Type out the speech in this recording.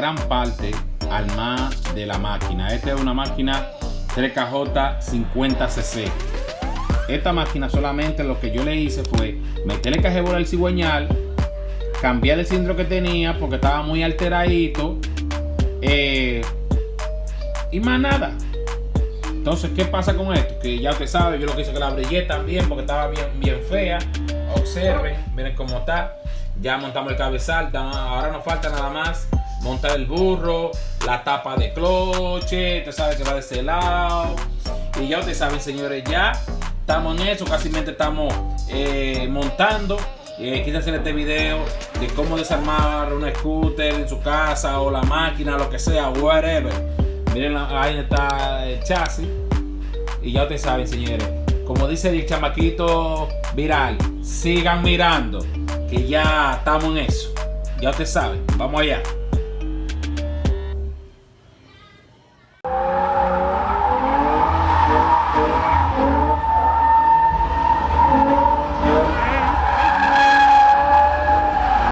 gran parte armada de la máquina. Esta es una máquina 3KJ 50cc. Esta máquina solamente lo que yo le hice fue meterle cajebola al cigüeñal, cambiar el cilindro que tenía porque estaba muy alteradito, y más nada. Entonces, ¿qué pasa con esto? Que ya usted sabe, yo lo que hice que la brillé también porque estaba bien fea. Observen, miren cómo está. Ya montamos el cabezal, ahora nos falta nada más montar el burro, la tapa de cloche, usted sabe que va de ese lado. Y ya ustedes saben, señores, ya estamos en eso, casi estamos montando. Quise hacer este video de cómo desarmar un scooter en su casa o la máquina, lo que sea, whatever. Miren, ahí está el chasis. Y ya ustedes saben, señores, como dice el chamaquito viral, sigan mirando, que ya estamos en eso. Ya ustedes saben, vamos allá.